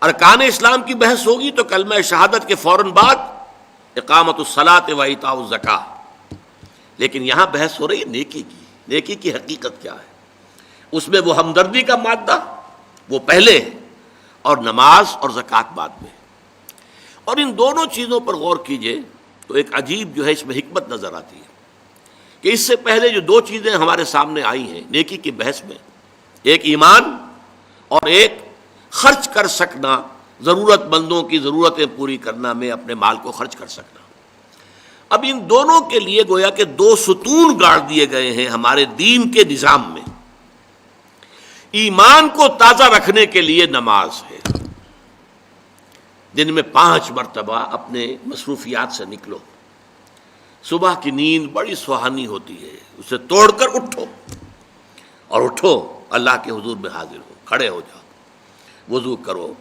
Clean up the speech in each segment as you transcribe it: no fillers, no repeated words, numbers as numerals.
ارکان اسلام کی بحث ہوگی تو کلمہ شہادت کے فوراً بعد اقامت الصلاۃ و ایتاء الزکاۃ، لیکن یہاں بحث ہو رہی ہے نیکی کی. نیکی کی حقیقت کیا ہے؟ اس میں وہ ہمدردی کا مادہ وہ پہلے ہے اور نماز اور زکوٰۃ بعد میں. اور ان دونوں چیزوں پر غور کیجئے تو ایک عجیب جو ہے اس میں حکمت نظر آتی ہے کہ اس سے پہلے جو دو چیزیں ہمارے سامنے آئی ہیں نیکی کی بحث میں، ایک ایمان اور ایک خرچ کر سکنا، ضرورت مندوں کی ضرورتیں پوری کرنا میں اپنے مال کو خرچ کر سکنا. اب ان دونوں کے لیے گویا کہ دو ستون گاڑ دیے گئے ہیں ہمارے دین کے نظام میں. ایمان کو تازہ رکھنے کے لیے نماز ہے، دن میں 5 مرتبہ اپنے مصروفیات سے نکلو. صبح کی نیند بڑی سہانی ہوتی ہے، اسے توڑ کر اٹھو اور اٹھو اللہ کے حضور میں حاضر ہو، کھڑے ہو جاؤ، وضو کرو،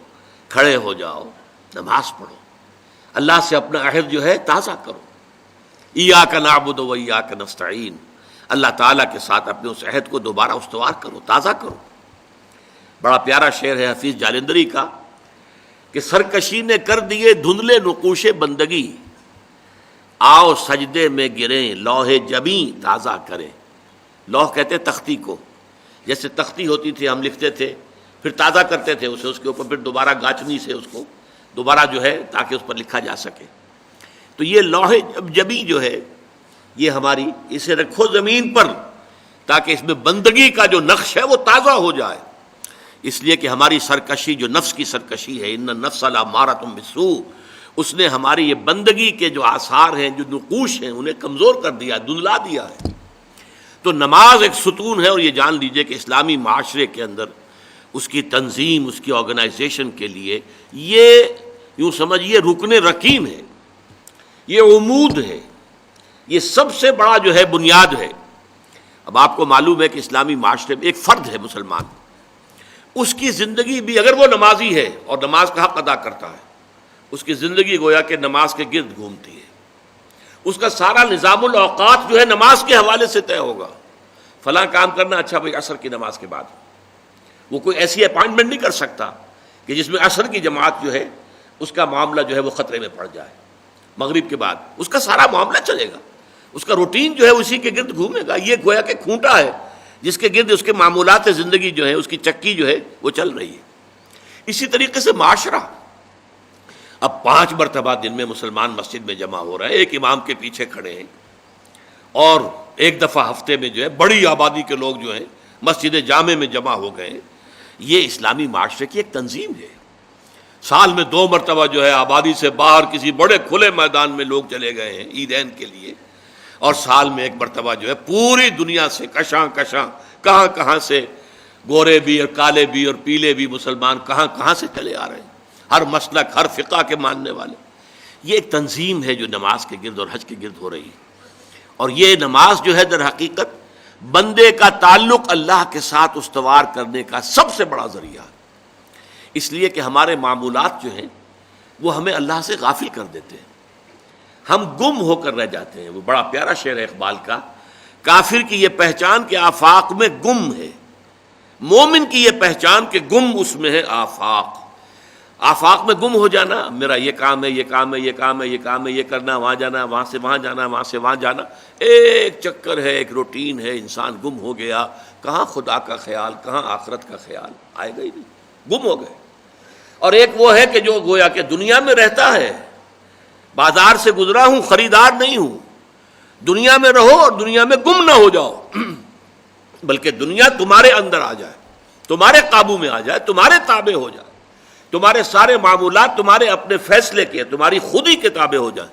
کھڑے ہو جاؤ، نماز پڑھو، اللہ سے اپنا عہد جو ہے تازہ کرو. ایاک نعبد و ایاک نستعین، اللہ تعالیٰ کے ساتھ اپنے اس عہد کو دوبارہ استوار کرو، تازہ کرو. بڑا پیارا شعر ہے حفیظ جالندری کا کہ سرکشی نے کر دیے دھندلے نقوش بندگی، آؤ سجدے میں گریں لوح جبیں تازہ کریں. لوح کہتے تختی کو، جیسے تختی ہوتی تھی ہم لکھتے تھے پھر تازہ کرتے تھے اسے، اس کے اوپر پھر دوبارہ گاچنی سے اس کو دوبارہ جو ہے تاکہ اس پر لکھا جا سکے. تو یہ لوح جبیں جو ہے یہ ہماری، اسے رکھو زمین پر تاکہ اس میں بندگی کا جو نقش ہے وہ تازہ ہو جائے. اس لیے کہ ہماری سرکشی جو نفس کی سرکشی ہے، ان النفس لامارۃ بالسوء، اس نے ہماری یہ بندگی کے جو آثار ہیں، جو نقوش ہیں، انہیں کمزور کر دیا، دھندلا دیا ہے. تو نماز ایک ستون ہے، اور یہ جان لیجئے کہ اسلامی معاشرے کے اندر اس کی تنظیم، اس کی آرگنائزیشن کے لیے یہ یوں سمجھیے رکن رکین ہے، یہ عمود ہے، یہ سب سے بڑا جو ہے بنیاد ہے. اب آپ کو معلوم ہے کہ اسلامی معاشرے میں ایک فرد ہے مسلمان، اس کی زندگی بھی اگر وہ نمازی ہے اور نماز کا حق ادا کرتا ہے، اس کی زندگی گویا کہ نماز کے گرد گھومتی ہے. اس کا سارا نظام الاوقات جو ہے نماز کے حوالے سے طے ہوگا. فلاں کام کرنا، اچھا بھائی عصر کی نماز کے بعد. وہ کوئی ایسی اپائنٹمنٹ نہیں کر سکتا کہ جس میں عصر کی جماعت جو ہے اس کا معاملہ جو ہے وہ خطرے میں پڑ جائے. مغرب کے بعد اس کا سارا معاملہ چلے گا، اس کا روٹین جو ہے اسی کے گرد گھومے گا. یہ گویا کہ کھونٹا ہے جس کے گرد اس کے معمولات زندگی جو ہے، اس کی چکی جو ہے وہ چل رہی ہے. اسی طریقے سے معاشرہ، اب 5 مرتبہ دن میں مسلمان مسجد میں جمع ہو رہا ہے، ایک امام کے پیچھے کھڑے ہیں، اور ایک دفعہ ہفتے میں جو ہے بڑی آبادی کے لوگ جو ہیں مسجد جامع میں جمع ہو گئے. یہ اسلامی معاشرے کی ایک تنظیم ہے. سال میں 2 مرتبہ جو ہے آبادی سے باہر کسی بڑے کھلے میدان میں لوگ چلے گئے ہیں عیدین کے لیے، اور سال میں 1 مرتبہ جو ہے پوری دنیا سے کشاں کشاں کہاں کہاں سے گورے بھی اور کالے بھی اور پیلے بھی مسلمان کہاں کہاں سے چلے آ رہے ہیں، ہر مسلک ہر فقہ کے ماننے والے. یہ ایک تنظیم ہے جو نماز کے گرد اور حج کے گرد ہو رہی ہے. اور یہ نماز جو ہے در حقیقت بندے کا تعلق اللہ کے ساتھ استوار کرنے کا سب سے بڑا ذریعہ ہے. اس لیے کہ ہمارے معمولات جو ہیں وہ ہمیں اللہ سے غافل کر دیتے ہیں، ہم گم ہو کر رہ جاتے ہیں. وہ بڑا پیارا شعر ہے اقبال کا، کافر کی یہ پہچان کہ آفاق میں گم ہے، مومن کی یہ پہچان کہ گم اس میں ہے آفاق. آفاق میں گم ہو جانا، میرا یہ کام ہے، یہ کام ہے، یہ کام ہے، یہ کام ہے، یہ کرنا، وہاں جانا، وہاں سے وہاں جانا، وہاں سے وہاں جانا، ایک چکر ہے، ایک روٹین ہے. انسان گم ہو گیا، کہاں خدا کا خیال، کہاں آخرت کا خیال، آئے گا ہی نہیں، گم ہو گئے. اور ایک وہ ہے کہ جو گویا کہ دنیا میں رہتا ہے، بازار سے گزرا ہوں، خریدار نہیں ہوں. دنیا میں رہو اور دنیا میں گم نہ ہو جاؤ، بلکہ دنیا تمہارے اندر آ جائے، تمہارے قابو میں آ جائے، تمہارے تابع ہو جائے، تمہارے سارے معمولات تمہارے اپنے فیصلے کے، تمہاری خود ہی کے تابع ہو جائیں.